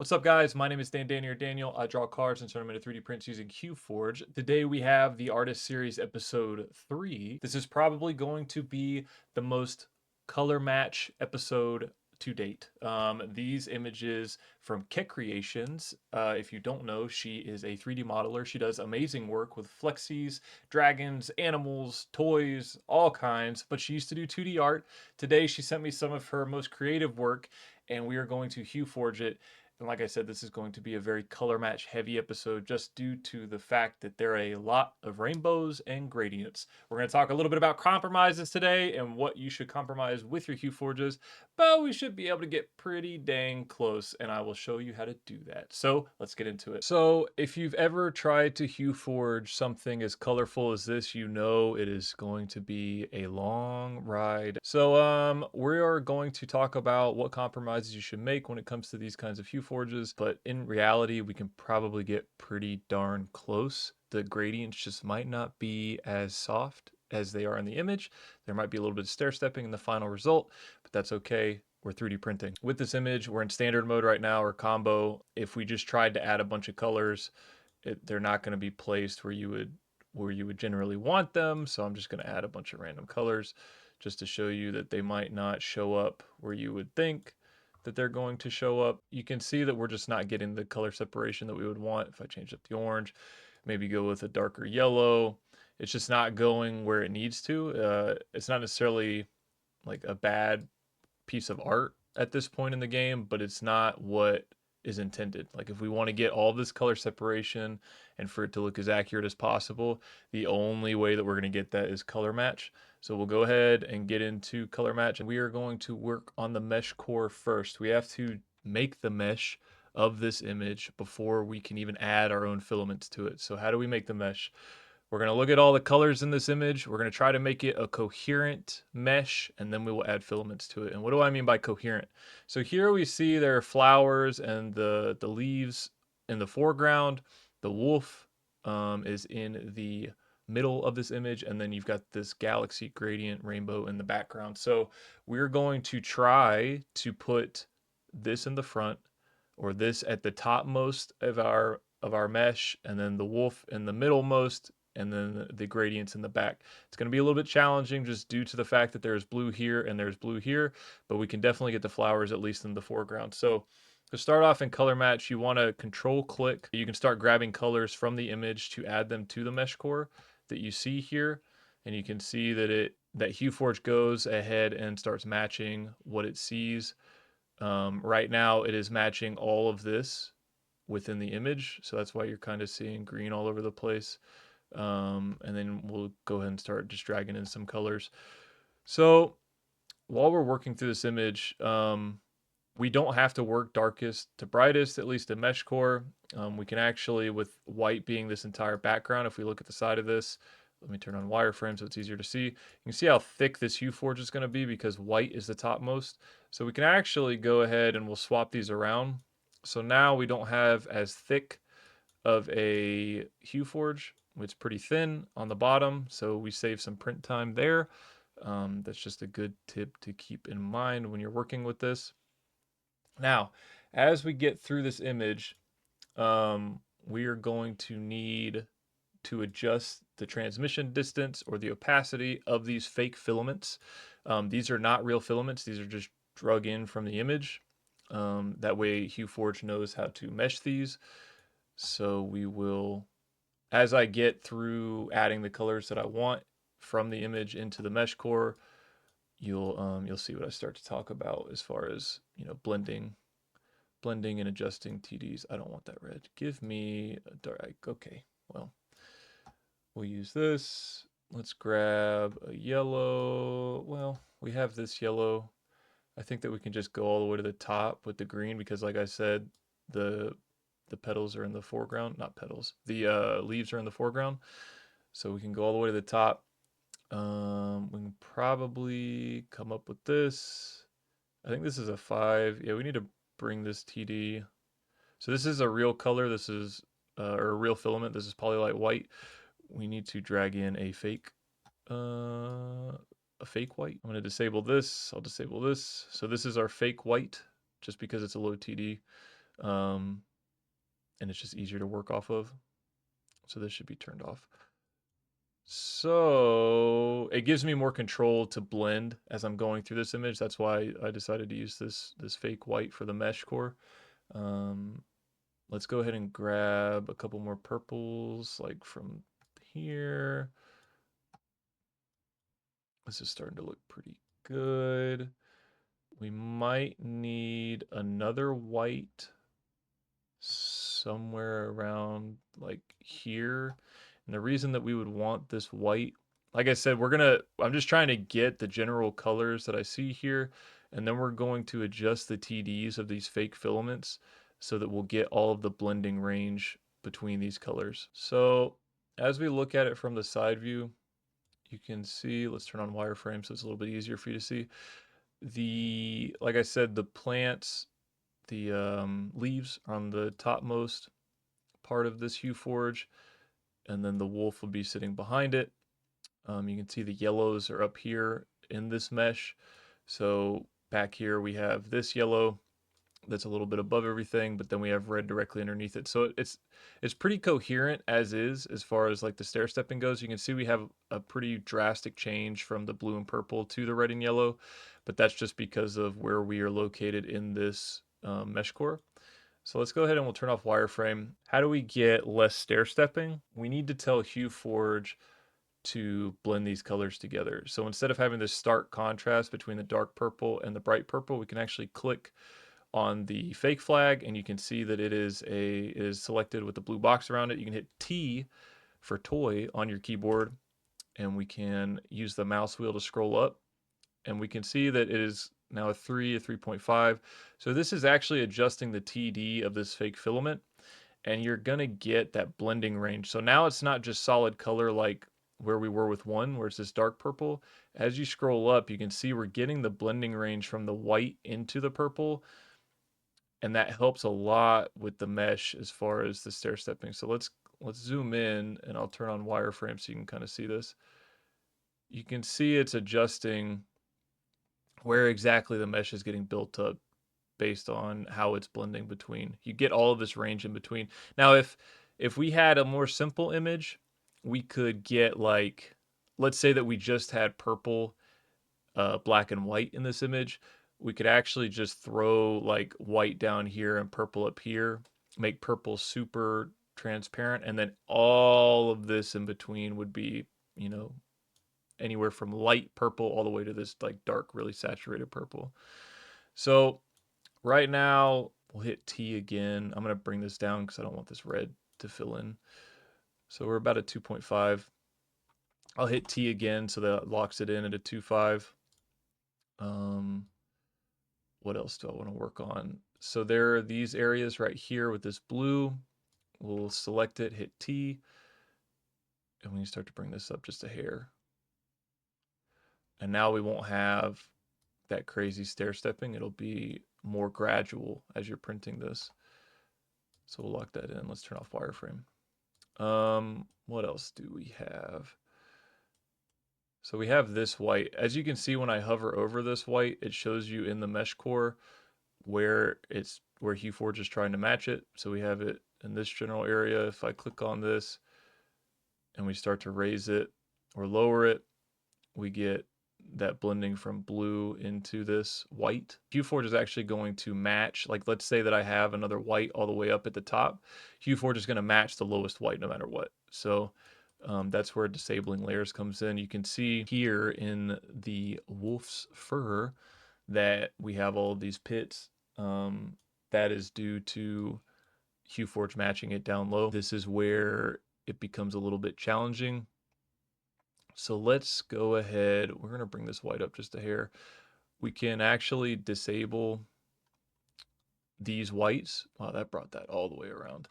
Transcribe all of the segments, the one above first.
What's up, guys? My name is Daniel. I draw cards and turn them into 3D prints using HueForge. Today we have the Artist Series episode 3. This is probably going to be the most color match episode to date. These images from Kek Creations. If you don't know, she is a 3D modeler. She does amazing work with flexies, dragons, animals, toys, all kinds, but she used to do 2D art. Today she sent me some of her most creative work, and we are going to HueForge it. And like I said, this is going to be a very color match heavy episode just due to the fact that there are a lot of rainbows and gradients. We're going to talk a little bit about compromises today and what you should compromise with your hue forges, but we should be able to get pretty dang close, and I will show you how to do that. So let's get into it. So if you've ever tried to hue forge something as colorful as this, you know it is going to be a long ride. So we are going to talk about what compromises you should make when it comes to these kinds of hue forges, but in reality, we can probably get pretty darn close. The gradients just might not be as soft as they are in the image. There might be a little bit of stair stepping in the final result, but that's okay. We're 3D printing. With this image, we're in standard mode right now, or combo. If we just tried to add a bunch of colors, they're not going to be placed where you would generally want them. So I'm just going to add a bunch of random colors just to show you that they might not show up where you would think that they're going to show up. You can see that we're just not getting the color separation that we would want. If I change up the orange, maybe go with a darker yellow, it's just not going where it needs to. It's not necessarily like a bad piece of art at this point in the game, but it's not what is intended. Like if we want to get all this color separation and for it to look as accurate as possible, the only way that we're going to get that is color match. So we'll go ahead and get into color match, and we are going to work on the mesh core first. We have to make the mesh of this image before we can even add our own filaments to it. So how do we make the mesh? We're going to look at all the colors in this image. We're going to try to make it a coherent mesh, and then we will add filaments to it. And what do I mean by coherent? So here we see there are flowers and the leaves in the foreground. The wolf is in the middle of this image, and then you've got this galaxy gradient rainbow in the background. So we're going to try to put this in the front, or this at the topmost of our mesh, and then the wolf in the middlemost, and then the gradients in the back. It's going to be a little bit challenging just due to the fact that there's blue here and there's blue here, but we can definitely get the flowers at least in the foreground. So to start off in color match, you want to control click. You can start grabbing colors from the image to add them to the mesh core that you see here. And you can see that HueForge goes ahead and starts matching what it sees. Right now it is matching all of this within the image, so that's why you're kind of seeing green all over the place. And then we'll go ahead and start just dragging in some colors. So while we're working through this image, we don't have to work darkest to brightest, at least in mesh core. We can actually, with white being this entire background, if we look at the side of this, let me turn on wireframe so it's easier to see. You can see how thick this HueForge is going to be because white is the topmost. So we can actually go ahead and we'll swap these around. So now we don't have as thick of a HueForge. It's pretty thin on the bottom, so we save some print time there. That's just a good tip to keep in mind when you're working with this. Now, as we get through this image, we are going to need to adjust the transmission distance or the opacity of these fake filaments. These are not real filaments. These are just drug in from the image. That way HueForge knows how to mesh these. So we will, as I get through adding the colors that I want from the image into the mesh core, you'll see what I start to talk about as far as, blending and adjusting TDs. I don't want that red. Give me a dark. Okay, well, we'll use this. Let's grab a yellow. Well, we have this yellow. I think that we can just go all the way to the top with the green because, like I said, the petals are in the foreground. Not petals. The leaves are in the foreground. So we can go all the way to the top. We can probably come up with this. I think this is a 5. Yeah, we need to bring this TD. So this is a real color. This is or a real filament. This is Polylight white. We need to drag in a fake white. I'm going to disable this. I'll disable this. So this is our fake white just because it's a low TD. and it's just easier to work off of. So this should be turned off. So it gives me more control to blend as I'm going through this image. That's why I decided to use this fake white for the mesh core. Let's go ahead and grab a couple more purples, like from here. This is starting to look pretty good. We might need another white somewhere around like here. And the reason that we would want this white, like I said, I'm just trying to get the general colors that I see here, and then we're going to adjust the TDs of these fake filaments so that we'll get all of the blending range between these colors. So as we look at it from the side view, you can see, let's turn on wireframe so it's a little bit easier for you to see. Like I said, the plants, the leaves are on the topmost part of this HueForge, and then the wolf will be sitting behind it. You can see the yellows are up here in this mesh. So back here we have this yellow that's a little bit above everything, but then we have red directly underneath it. So it's pretty coherent as far as like the stair stepping goes. You can see we have a pretty drastic change from the blue and purple to the red and yellow, but that's just because of where we are located in this mesh core. So let's go ahead and we'll turn off wireframe. How do we get less stair stepping? We need to tell HueForge to blend these colors together. So instead of having this stark contrast between the dark purple and the bright purple, we can actually click on the fake flag and you can see that it is selected with the blue box around it. You can hit T for toy on your keyboard and we can use the mouse wheel to scroll up and we can see that it is now a 3, a 3.5. So this is actually adjusting the TD of this fake filament and you're gonna get that blending range. So now it's not just solid color like where we were with one, where it's this dark purple. As you scroll up, you can see we're getting the blending range from the white into the purple, and that helps a lot with the mesh as far as the stair stepping. So let's zoom in and I'll turn on wireframe so you can kind of see this. You can see it's adjusting where exactly the mesh is getting built up based on how it's blending between. You get all of this range in between. Now, if we had a more simple image, we could get like, let's say that we just had purple, black and white in this image. We could actually just throw like white down here and purple up here, make purple super transparent, and then all of this in between would be, you know, anywhere from light purple all the way to this like dark, really saturated purple. So right now, we'll hit T again. I'm going to bring this down because I don't want this red to fill in. So we're about at 2.5. I'll hit T again so that locks it in at a 2.5. What else do I want to work on? So there are these areas right here with this blue. We'll select it, hit T, and we start to bring this up just a hair. And now we won't have that crazy stair stepping. It'll be more gradual as you're printing this. So we'll lock that in. Let's turn off wireframe. What else do we have? So we have this white. As you can see, when I hover over this white, it shows you in the mesh core where HueForge is trying to match it. So we have it in this general area. If I click on this and we start to raise it or lower it, we get that blending from blue into this white. HueForge is actually going to match, like let's say that I have another white all the way up at the top. HueForge is going to match the lowest white no matter what. So that's where disabling layers comes in. You can see here in the wolf's fur that we have all of these pits. That is due to HueForge matching it down low. This is where it becomes a little bit challenging. So let's go ahead. We're going to bring this white up just a hair. We can actually disable these whites. Wow, that brought that all the way around.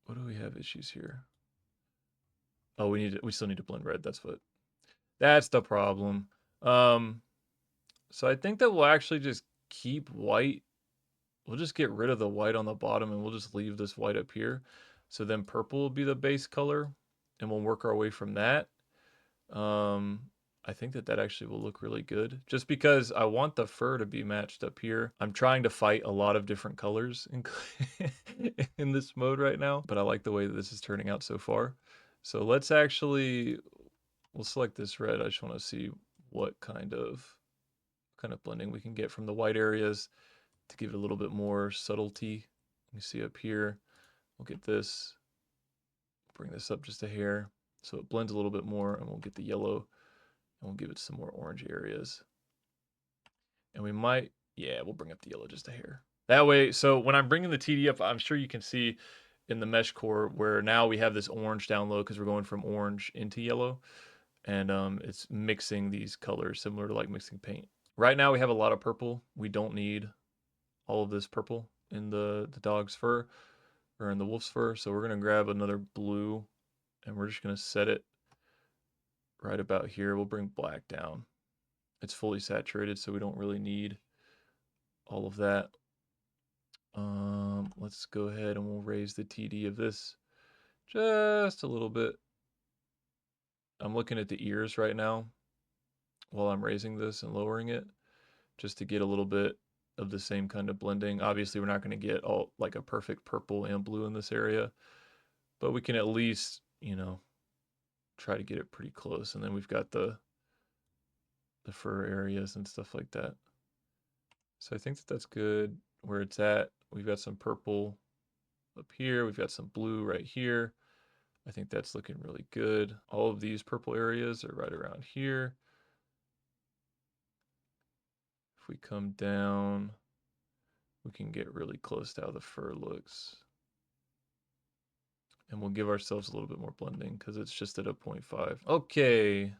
What do we have issues here? Oh, we still need to blend red. That's the problem. So I think that we'll actually just keep white. We'll just get rid of the white on the bottom and we'll just leave this white up here. So then purple will be the base color and we'll work our way from that. I think that that actually will look really good just because I want the fur to be matched up here. I'm trying to fight a lot of different colors in this mode right now, but I like the way that this is turning out so far. So let's actually, we'll select this red. I just want to see what kind of blending we can get from the white areas to give it a little bit more subtlety. You see up here, we'll get this, bring this up just a hair so it blends a little bit more, and we'll get the yellow and we'll give it some more orange areas. And we might, yeah, we'll bring up the yellow just a hair. That way, so when I'm bringing the TD up, I'm sure you can see in the mesh core where now we have this orange down low because we're going from orange into yellow. And it's mixing these colors similar to like mixing paint. Right now we have a lot of purple. We don't need all of this purple in the dog's fur or in the wolf's fur. So we're going to grab another blue and we're just going to set it right about here. We'll bring black down. It's fully saturated, so we don't really need all of that. Let's go ahead and we'll raise the TD of this just a little bit. I'm looking at the ears right now while I'm raising this and lowering it just to get a little bit of the same kind of blending. Obviously, we're not going to get all like a perfect purple and blue in this area, but we can at least, you know, try to get it pretty close. And then we've got the fur areas and stuff like that. So I think that that's good where it's at. We've got some purple up here. We've got some blue right here. I think that's looking really good. All of these purple areas are right around here. If we come down, we can get really close to how the fur looks. And we'll give ourselves a little bit more blending because it's just at a 0.5. Okay.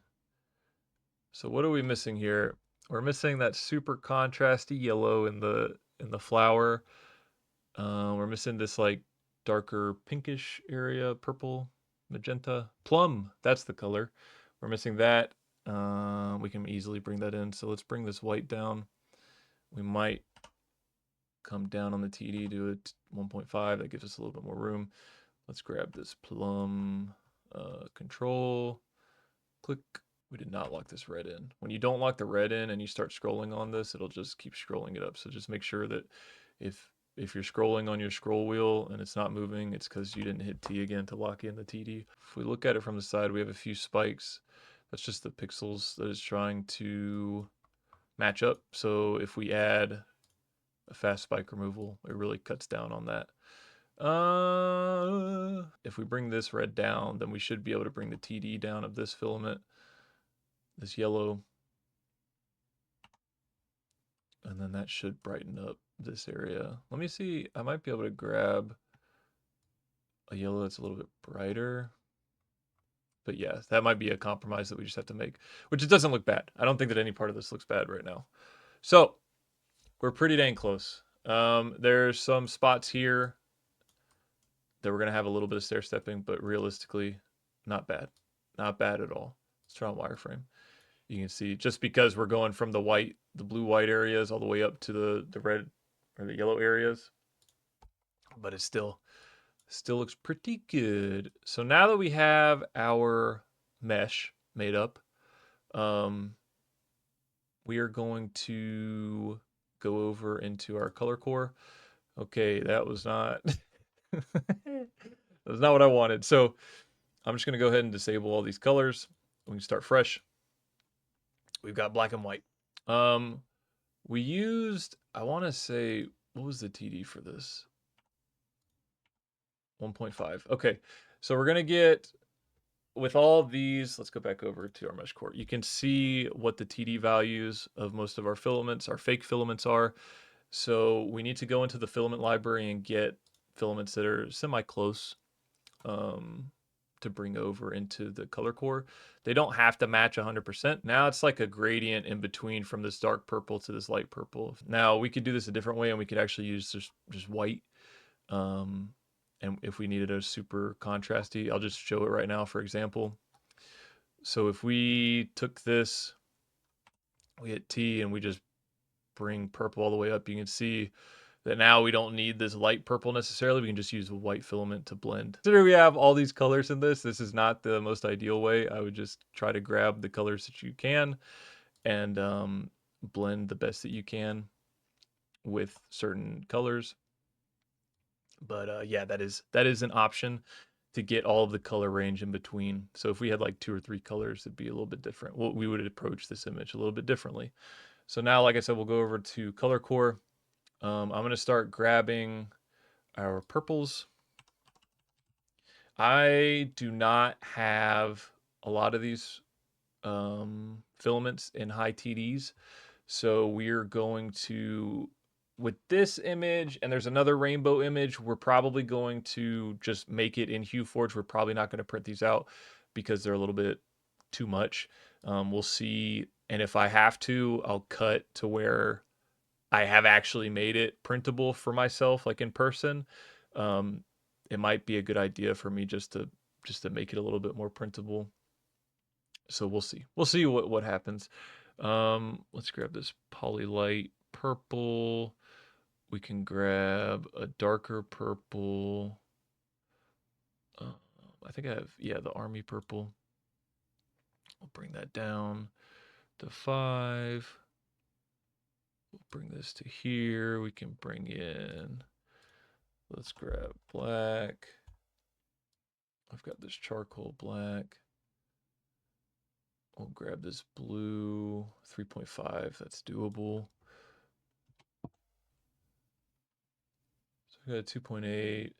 So what are we missing here? We're missing that super contrasty yellow in the flower. We're missing this like darker pinkish area, purple, magenta, plum. That's the color. We're missing that. We can easily bring that in. So let's bring this white down. We might come down on the TD to a 1.5. That gives us a little bit more room. Let's grab this plum, control, click. We did not lock this red in. When you don't lock the red in and you start scrolling on this, it'll just keep scrolling it up. So just make sure that if you're scrolling on your scroll wheel and it's not moving, it's because you didn't hit T again to lock in the TD. If we look at it from the side, we have a few spikes. That's just the pixels that it's trying to match up. So if we add a fast spike removal, it really cuts down on that. If we bring this red down, then we should be able to bring the TD down of this filament, this yellow, and then that should brighten up this area. Let me see, I might be able to grab a yellow that's a little bit brighter. But yeah, that might be a compromise that we just have to make, which it doesn't look bad. I don't think that any part of this looks bad right now. So we're pretty dang close. There's some spots here that we're going to have a little bit of stair stepping, but realistically, not bad. Not bad at all. Let's try on wireframe. You can see just because we're going from the white, the blue-white areas all the way up to the red or the yellow areas, but it still looks pretty good. So now that we have our mesh made up, we are going to go over into our color core. Okay, that was not that was not what I wanted. So I'm just going to go ahead and disable all these colors. We can start fresh. We've got black and white. We used, I want to say, what was the TD for this? 1.5. Okay, so we're going to get, with all of these, let's go back over to our mesh core. You can see what the TD values of most of our filaments, our fake filaments are. So we need to go into the filament library and get filaments that are semi-close to bring over into the color core. They don't have to match 100%. Now it's like a gradient in between from this dark purple to this light purple. Now we could do this a different way and we could actually use just white. And if we needed a super contrasty, I'll just show it right now, for example. So if we took this, we hit T and we just bring purple all the way up, you can see that now we don't need this light purple necessarily. We can just use a white filament to blend. Consider we have all these colors in this. This is not the most ideal way. I would just try to grab the colors that you can and blend the best that you can with certain colors. But yeah, that is an option to get all of the color range in between. So if we had like 2 or 3 colors, it'd be a little bit different. Well, we would approach this image a little bit differently. So now, like I said, we'll go over to color core. I'm going to start grabbing our purples. I do not have a lot of these filaments in high TDs. So we're going to, with this image, and there's another rainbow image, we're probably going to just make it in HueForge. We're probably not going to print these out because they're a little bit too much. We'll see. And if I have to, I'll cut to where I have actually made it printable for myself, like in person. It might be a good idea for me just to make it a little bit more printable. So we'll see. We'll see what happens. Let's grab this Polylight purple. We can grab a darker purple. I think I have, yeah, the army purple. We'll bring that down to 5. We'll bring this to here. We can bring in, let's grab black. I've got this charcoal black. We'll grab this blue, 3.5. That's doable. So we got a 2.8.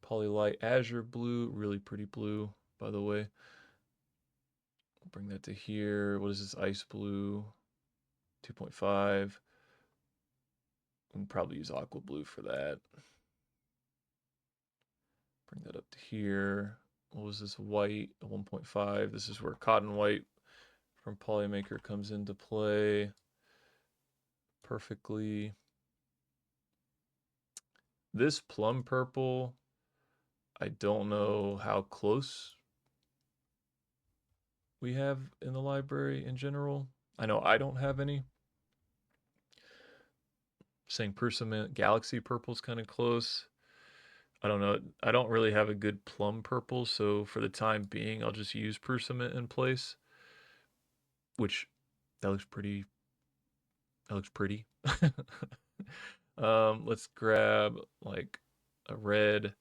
Polylight azure blue, really pretty blue, by the way. I'll bring that to here. What is this? Ice blue, 2.5. We can probably use aqua blue for that. Bring that up to here. What was this? White, 1.5. This is where cotton white from Polymaker comes into play perfectly. This plum purple, I don't know how close we have in the library in general. I know I don't have any. Saying Persimmon Galaxy purple's kind of close. I don't know. I don't really have a good plum purple, so for the time being, I'll just use Persimmon in place. Which, that looks pretty. That looks pretty. Let's grab like a red.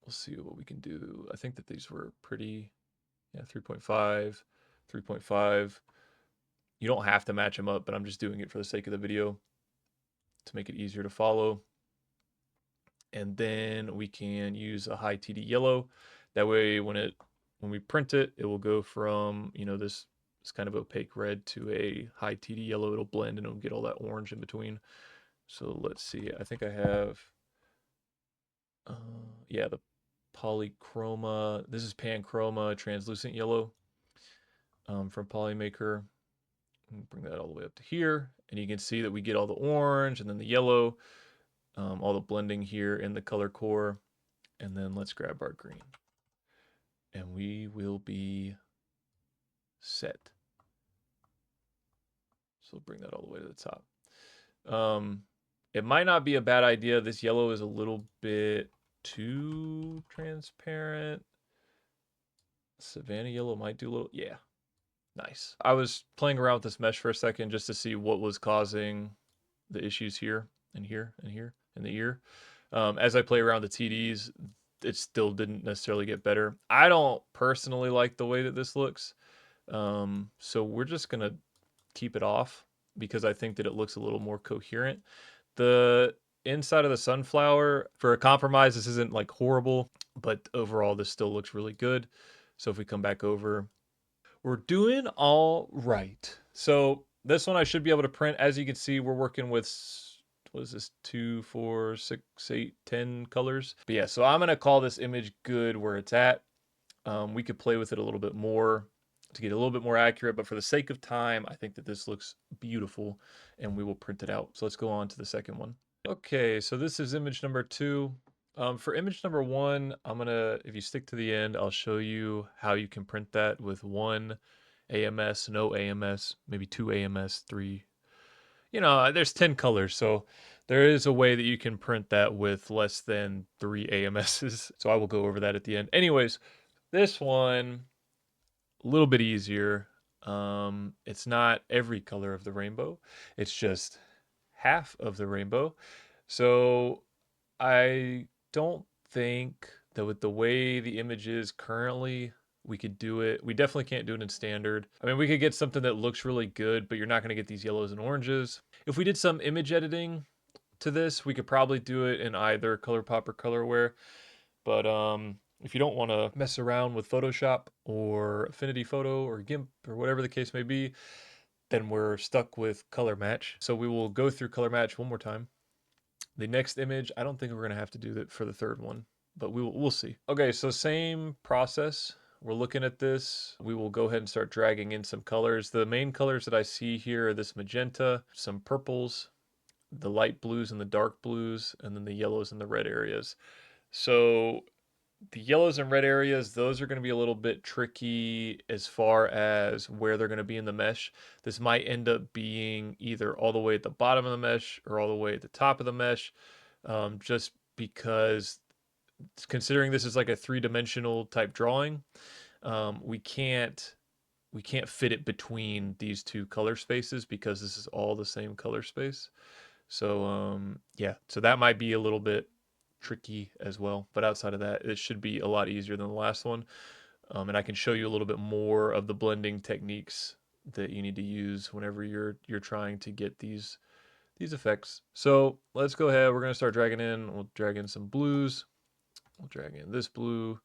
We'll see what we can do. I think that these were pretty, yeah, 3.5, 3.5. You don't have to match them up, but I'm just doing it for the sake of the video to make it easier to follow. And then we can use a high TD yellow. That way, when we print it, it will go from, you know, this kind of opaque red to a high TD yellow. It'll blend and it'll get all that orange in between. So let's see. I think I have, yeah, the polychroma. This is panchroma translucent yellow from Polymaker. Bring that all the way up to here, and you can see that we get all the orange and then the yellow, all the blending here in the color core. And then let's grab our green, and we will be set. So bring that all the way to the top. It might not be a bad idea. This yellow is a little bit too transparent. Savannah yellow might do a little, yeah, nice. I was playing around with this mesh for a second just to see what was causing the issues here and here and here in the ear. As I play around the TDs, it still didn't necessarily get better. I don't personally like the way that this looks. So we're just going to keep it off because I think that it looks a little more coherent. The inside of the sunflower, for a compromise, this isn't like horrible, but overall this still looks really good. So if we come back over, we're doing all right. So this one I should be able to print. As you can see, we're working with, what is this, 2, 4, 6, 8, 10 colors. But yeah, so I'm going to call this image good where it's at. We could play with it a little bit more to get a little bit more accurate, but for the sake of time, I think that this looks beautiful and we will print it out. So let's go on to the second one. Okay, so this is image number 2. For image number 1, if you stick to the end, I'll show you how you can print that with 1 AMS, no AMS, maybe 2 AMS, 3 you know, there's 10 colors, so there is a way that you can print that with less than 3 AMSs. So I will go over that at the end. Anyways, this one a little bit easier. It's not every color of the rainbow. It's just half of the rainbow. So I don't think that with the way the image is currently, we could do it. We definitely can't do it in standard. I mean, we could get something that looks really good, but you're not going to get these yellows and oranges. If we did some image editing to this, we could probably do it in either ColourPop or Colorware. But if you don't want to mess around with Photoshop or Affinity Photo or GIMP or whatever the case may be, then we're stuck with Color Match. So we will go through Color Match one more time. The next image, I don't think we're going to have to do that for the third one, but we'll see. Okay, so same process. We're looking at this. We will go ahead and start dragging in some colors. The main colors that I see here are this magenta, some purples, the light blues and the dark blues, and then the yellows and the red areas. So the yellows and red areas, those are going to be a little bit tricky as far as where they're going to be in the mesh. This might end up being either all the way at the bottom of the mesh or all the way at the top of the mesh, just because considering this is like a three-dimensional type drawing, we can't fit it between these two color spaces because this is all the same color space. So yeah, so that might be a little bit tricky as well. But outside of that, it should be a lot easier than the last one. And I can show you a little bit more of the blending techniques that you need to use whenever you're trying to get these effects. So let's go ahead. We're gonna start dragging in. We'll drag in some blues. We'll drag in this blue.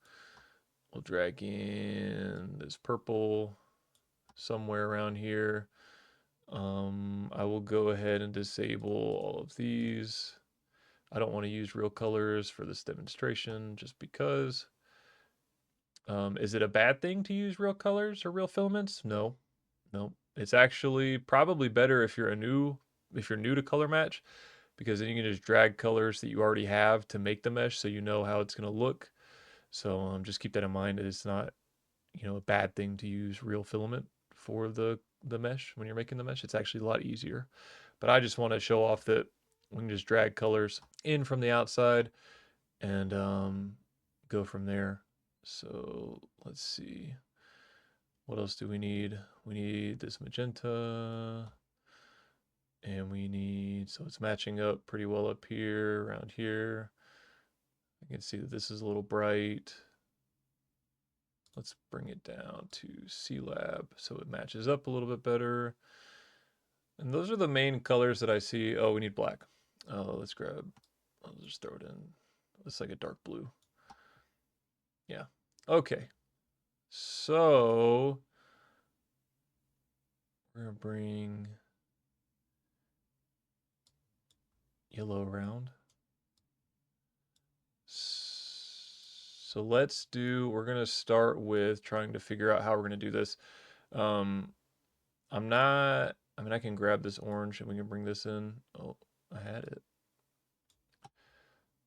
We'll drag in this purple somewhere around here. I will go ahead and disable all of these. I don't want to use real colors for this demonstration just because. Is it a bad thing to use real colors or real filaments? No, no. It's actually probably better if you're new to color match, because then you can just drag colors that you already have to make the mesh so you know how it's going to look. So just keep that in mind. It's not, a bad thing to use real filament for the mesh when you're making the mesh. It's actually a lot easier. But I just want to show off that we can just drag colors in from the outside and go from there. So let's see. What else do we need? We need this magenta. And we need, so it's matching up pretty well up here, around here. I can see that this is a little bright. Let's bring it down to C-Lab so it matches up a little bit better. And those are the main colors that I see. Oh, we need black. Let's grab, I'll just throw it in. It's like a dark blue. Yeah. Okay. So we're gonna bring yellow around. So we're gonna start with trying to figure out how we're gonna do this. I mean, I can grab this orange and we can bring this in. Oh, I had it.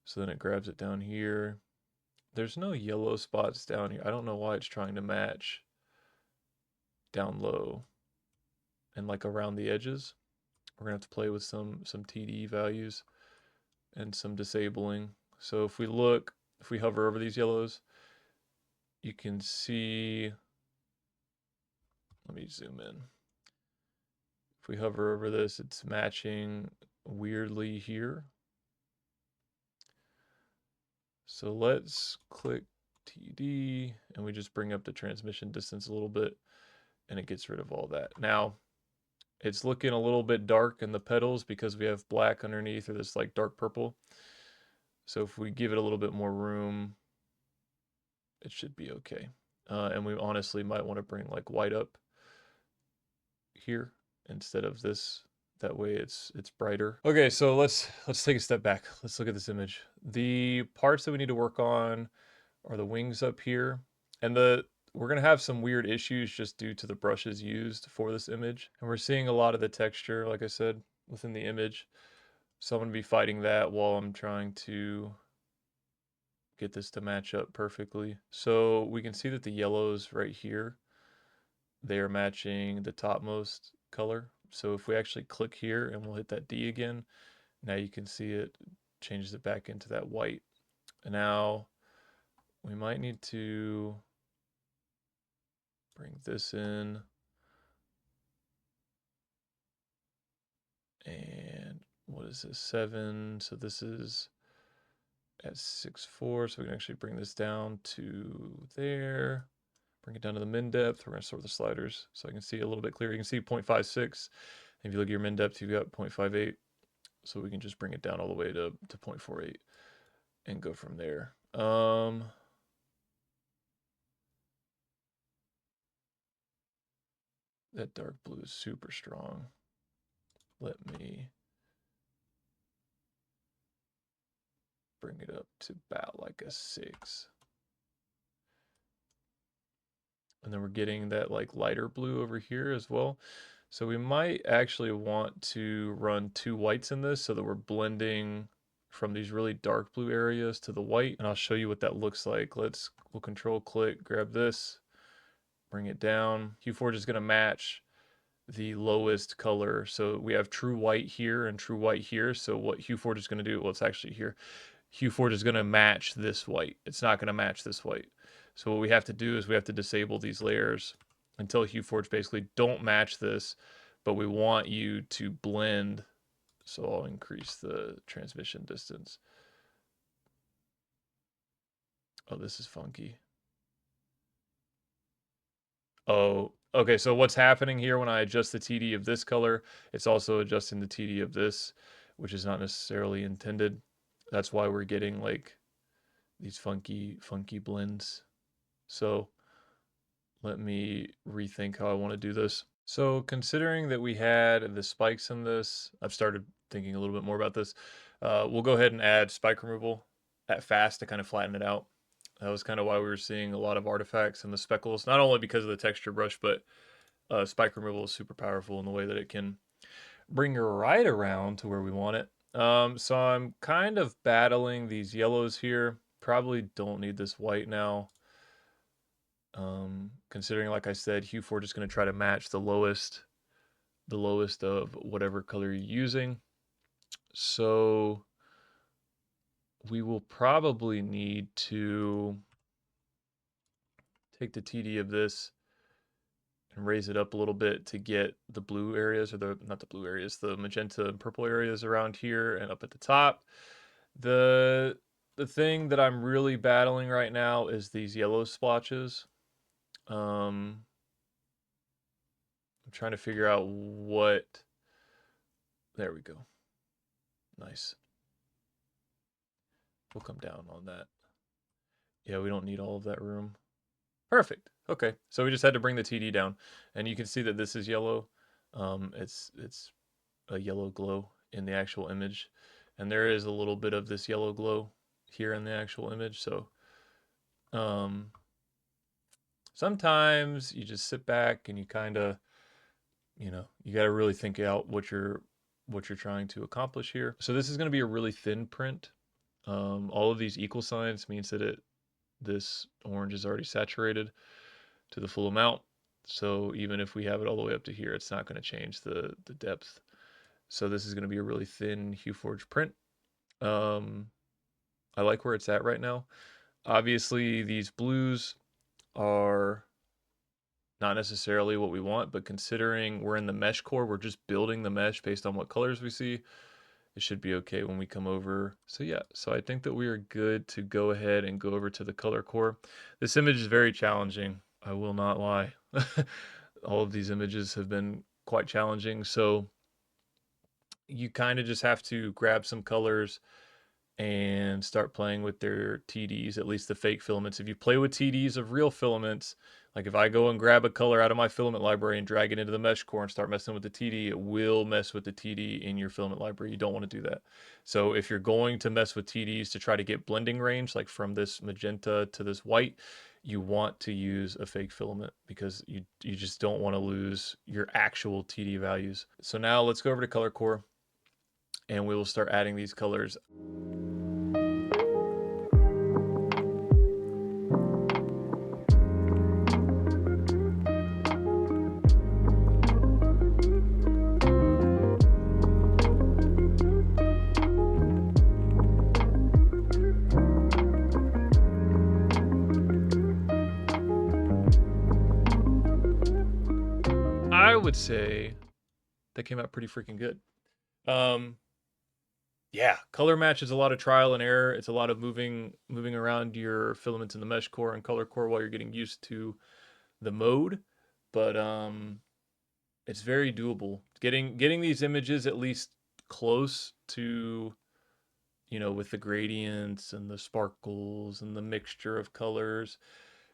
So then it grabs it down here. There's no yellow spots down here. I don't know why it's trying to match down low and like around the edges. We're gonna have to play with some TD values and some disabling. So if we hover over these yellows, you can see, let me zoom in. If we hover over this, it's matching weirdly here. So let's click TD and we just bring up the transmission distance a little bit and it gets rid of all that. Now, it's looking a little bit dark in the petals because we have black underneath or this like dark purple. So if we give it a little bit more room, it should be okay. And we honestly might want to bring like white up here instead of this. That way it's brighter. Okay, so let's take a step back. Let's look at this image. The parts that we need to work on are the wings up here. And we're gonna have some weird issues just due to the brushes used for this image. And we're seeing a lot of the texture, like I said, within the image. So I'm gonna be fighting that while I'm trying to get this to match up perfectly. So we can see that the yellows right here, they are matching the topmost color So if we actually click here and we'll hit that D again, now you can see it changes it back into that white. And now we might need to bring this in. And what is this? 7. So this is at 6.4. So we can actually bring this down to there. Bring it down to the min depth. We're going to sort the sliders so I can see a little bit clearer. You can see 0.56. If you look at your min depth, you've got 0.58. So we can just bring it down all the way to 0.48 and go from there. That dark blue is super strong. Let me bring it up to about like a 6. And then we're getting that like lighter blue over here as well. So we might actually want to run 2 whites in this so that we're blending from these really dark blue areas to the white. And I'll show you what that looks like. We'll control click, grab this, bring it down. HueForge is going to match the lowest color. So we have true white here and true white here. So what HueForge is going to do, well, it's actually here. HueForge is going to match this white. It's not going to match this white. So what we have to do is we have to disable these layers until HueForge basically don't match this, but we want you to blend. So I'll increase the transmission distance. Oh, this is funky. Oh, okay. So what's happening here when I adjust the TD of this color, it's also adjusting the TD of this, which is not necessarily intended. That's why we're getting like these funky blends. So let me rethink how I want to do this. So considering that we had the spikes in this, I've started thinking a little bit more about this. We'll go ahead and add spike removal at fast to kind of flatten it out. That was kind of why we were seeing a lot of artifacts in the speckles, not only because of the texture brush, but spike removal is super powerful in the way that it can bring it right around to where we want it. So I'm kind of battling these yellows here. Probably don't need this white now. Considering, like I said, HueForge is going to try to match the lowest of whatever color you're using. So we will probably need to take the TD of this and raise it up a little bit to get the blue areas, or not the blue areas, the magenta and purple areas around here and up at the top. The thing that I'm really battling right now is these yellow splotches. I'm trying to figure out what. There we go. Nice. We'll come down on that. Yeah, we don't need all of that room. Perfect. Okay, so we just had to bring the TD down, and you can see that this is yellow. It's a yellow glow in the actual image, and there is a little bit of this yellow glow here in the actual image. So sometimes you just sit back and you kind of, you got to really think out what you're trying to accomplish here. So this is going to be a really thin print. All of these equal signs means that this orange is already saturated to the full amount. So even if we have it all the way up to here, it's not going to change the depth. So this is going to be a really thin HueForge print. I like where it's at right now. Obviously, these blues are not necessarily what we want, but considering we're in the mesh core, we're just building the mesh based on what colors we see. It should be okay when we come over. So yeah, so I think that we are good to go ahead and go over to the color core. This image is very challenging. I will not lie. All of these images have been quite challenging. So you kind of just have to grab some colors and start playing with their TDs, at least the fake filaments. If you play with TDs of real filaments, like if I go and grab a color out of my filament library and drag it into the mesh core and start messing with the TD, it will mess with the TD in your filament library. You don't want to do that. So if you're going to mess with TDs to try to get blending range, like from this magenta to this white, you want to use a fake filament because you just don't want to lose your actual TD values. So now let's go over to color core and we will start adding these colors. would say that came out pretty freaking good. Yeah, color match is a lot of trial and error. It's a lot of moving around your filaments in the mesh core and color core while you're getting used to the mode, but it's very doable. Getting these images at least close to, you know, with the gradients and the sparkles and the mixture of colors,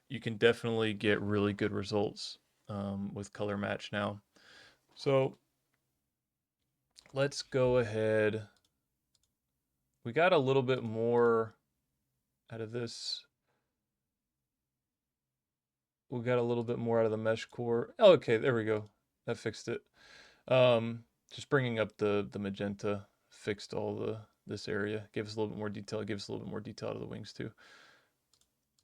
you can definitely get really good results with color match now. So let's go ahead. We got a little bit more out of this. We got a little bit more out of the mesh core. Oh, okay, there we go. That fixed it. Just bringing up the magenta fixed all this area. Gave us a little bit more detail. It gives us a little bit more detail out of the wings too.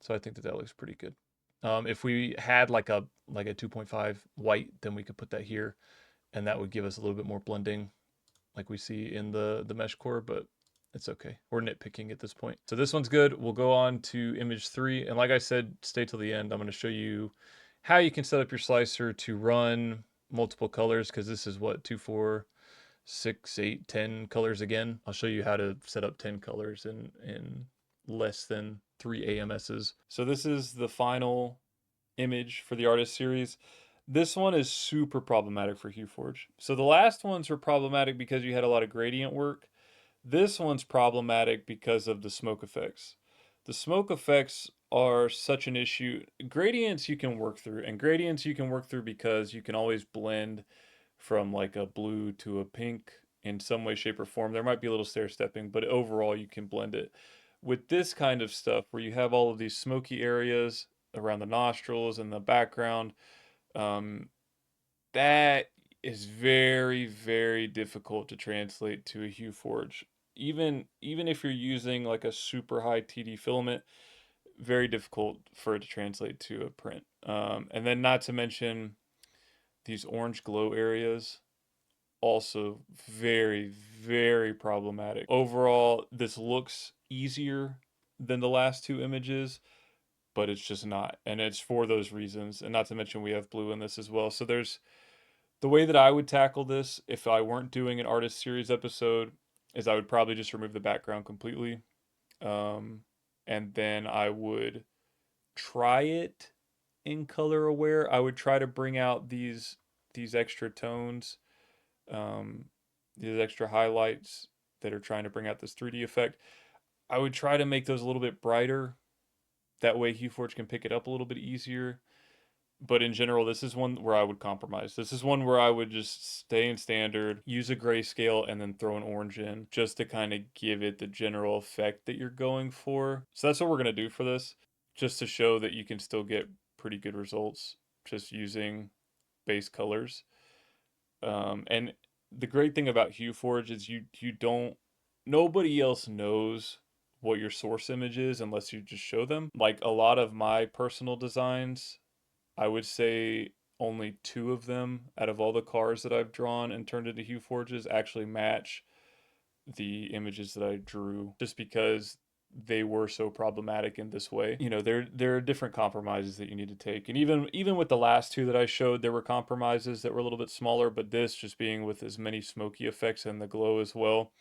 So I think that looks pretty good. If we had like a 2.5 white, then we could put that here, and that would give us a little bit more blending, like we see in the mesh core. But it's okay. We're nitpicking at this point. So this one's good. We'll go on to image 3, and like I said, stay till the end. I'm going to show you how you can set up your slicer to run multiple colors, because this is what 2, 4, 6, 8, 10 colors again. I'll show you how to set up 10 colors in less than 3 AMSs. So this is the final image for the artist series. This one is super problematic for HueForge. So the last ones were problematic because you had a lot of gradient work. This one's problematic because of the smoke effects. The smoke effects are such an issue. Gradients you can work through, and gradients you can work through because you can always blend from like a blue to a pink in some way, shape, or form. There might be a little stair stepping, but overall you can blend it. With this kind of stuff where you have all of these smoky areas around the nostrils and the background, that is very, very difficult to translate to a HueForge. Even if you're using like a super high TD filament, very difficult for it to translate to a print. And then not to mention these orange glow areas, also very, very problematic. Overall, this looks easier than the last two images, but it's just not. And it's for those reasons. And not to mention we have blue in this as well. So there's the way that I would tackle this if I weren't doing an artist series episode is I would probably just remove the background completely. And then I would try it in color aware. I would try to bring out these extra tones, um, these extra highlights that are trying to bring out this 3D effect. I would try to make those a little bit brighter. That way HueForge can pick it up a little bit easier. But in general, this is one where I would compromise. This is one where I would just stay in standard, use a grayscale, and then throw an orange in just to kind of give it the general effect that you're going for. So that's what we're going to do for this, just to show that you can still get pretty good results just using base colors. And the great thing about HueForge is you don't, nobody else knows what your source image is unless you just show them. Like a lot of my personal designs, I would say only 2 of them out of all the cars that I've drawn and turned into HueForges actually match the images that I drew, just because they were so problematic in this way. You know, there are different compromises that you need to take. And even with the last 2 that I showed, there were compromises that were a little bit smaller, but this just being with as many smoky effects and the glow as well,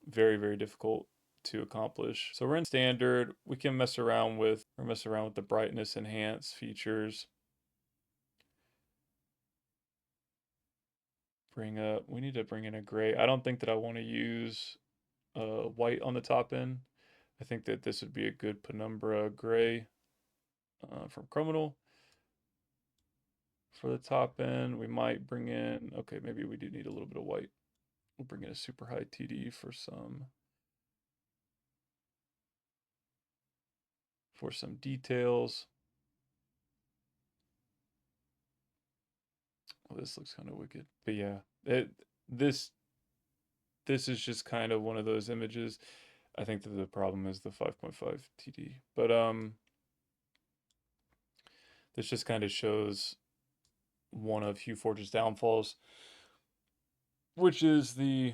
very, very difficult to accomplish. So we're in standard. We can mess around with the brightness enhance features. We need to bring in a gray. I don't think that I want to use white on the top end. I think that this would be a good penumbra gray from Chrominal. For the top end, we might bring in, okay, maybe we do need a little bit of white. We'll bring in a super high TD for some details. Oh, this looks kind of wicked. But yeah, this is just kind of one of those images. I think that the problem is the 5.5 TD. But this just kind of shows one of HueForge's downfalls, which is the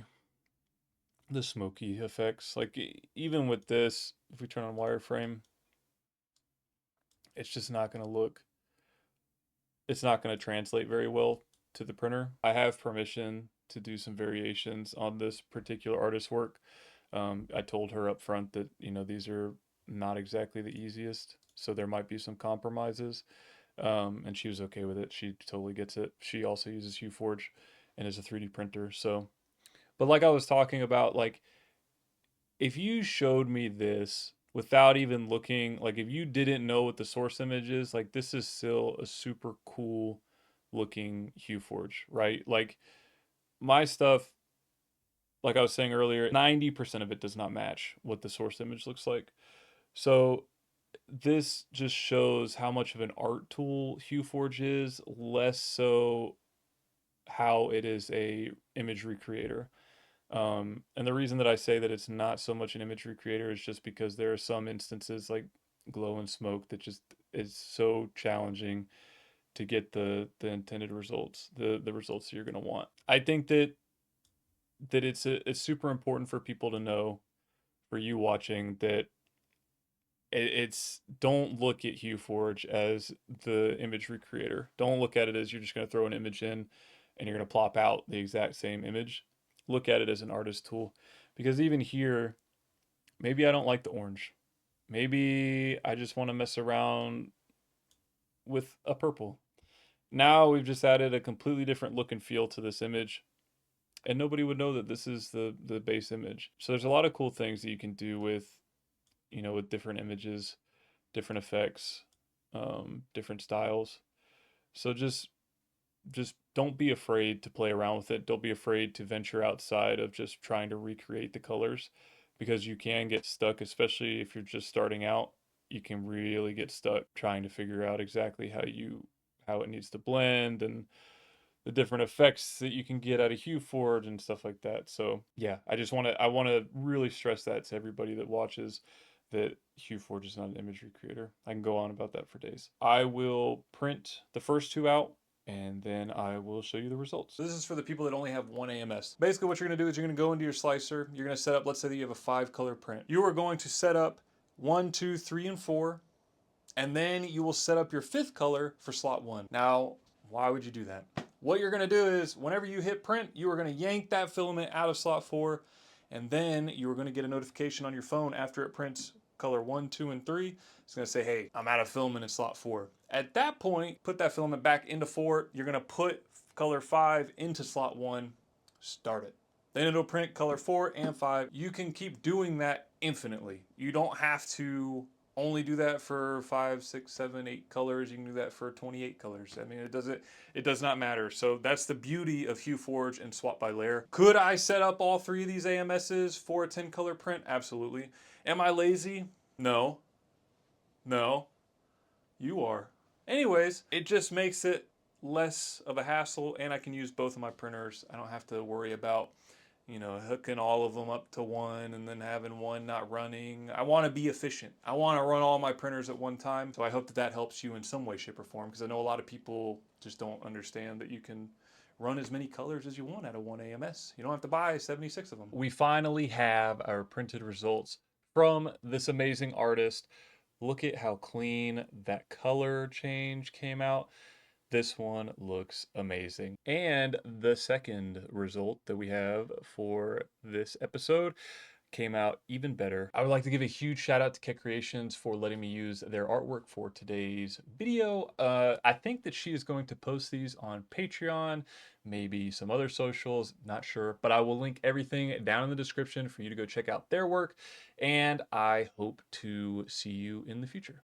smoky effects. Like even with this, if we turn on wireframe, it's just not going to look, it's not going to translate very well to the printer. I have permission to do some variations on this particular artist's work. I told her up front that, you know, these are not exactly the easiest, so there might be some compromises. And she was okay with it. She totally gets it. She also uses HueForge and is a 3D printer. So, but like I was talking about, like if you showed me this without even looking, like if you didn't know what the source image is, like this is still a super cool looking HueForge, right? Like my stuff, like I was saying earlier, 90% of it does not match what the source image looks like. So this just shows how much of an art tool HueForge is, less so how it is a imagery creator. And the reason that I say that it's not so much an imagery creator is just because there are some instances like glow and smoke that just is so challenging to get the intended results, the results that you're going to want. I think that it's super important for people to know, for you watching, that it's don't look at HueForge as the imagery creator. Don't look at it as you're just going to throw an image in and you're going to plop out the exact same image. Look at it as an artist tool, because even here, maybe I don't like the orange. Maybe I just want to mess around with a purple. Now we've just added a completely different look and feel to this image, and nobody would know that this is the base image. So there's a lot of cool things that you can do with, you know, with different images, different effects, different styles. So just don't be afraid to play around with it. Don't be afraid to venture outside of just trying to recreate the colors, because you can get stuck, especially if you're just starting out. You can really get stuck trying to figure out exactly how it needs to blend, and the different effects that you can get out of HueForge and stuff like that. So yeah, I want to really stress that to everybody that watches, that HueForge is not an imagery creator. I can go on about that for days. I will print the first two out, and then I will show you the results. So this is for the people that only have one AMS. Basically what you're gonna do is you're gonna go into your slicer, you're gonna set up, let's say that you have a 5-color print. You are going to set up 1, 2, 3, and 4, and then you will set up your 5th color for slot 1. Now, why would you do that? What you're gonna do is, whenever you hit print, you are gonna yank that filament out of slot 4, and then you are gonna get a notification on your phone after it prints color 1, 2, and 3. It's gonna say, hey, I'm out of filament in slot 4. At that point, put that filament back into 4. You're gonna put color 5 into slot 1, start it. Then it'll print color 4 and 5. You can keep doing that infinitely. You don't have to only do that for 5, 6, 7, 8 colors. You can do that for 28 colors. I mean, it does not matter. So that's the beauty of HueForge and Swap by Layer. Could I set up all 3 of these AMSs for a 10-color print? Absolutely. Am I lazy? No. No. You are. Anyways, it just makes it less of a hassle, and I can use both of my printers. I don't have to worry about, you know, hooking all of them up to one and then having one not running. I want to be efficient. I want to run all my printers at one time. So I hope that that helps you in some way, shape, or form, because I know a lot of people just don't understand that you can run as many colors as you want out of one AMS. You don't have to buy 76 of them. We finally have our printed results from this amazing artist. Look at how clean that color change came out. This one looks amazing. And the second result that we have for this episode came out even better. I would like to give a huge shout out to Kek Creations for letting me use their artwork for today's video. I think that she is going to post these on Patreon, maybe some other socials, not sure, but I will link everything down in the description for you to go check out their work, and I hope to see you in the future.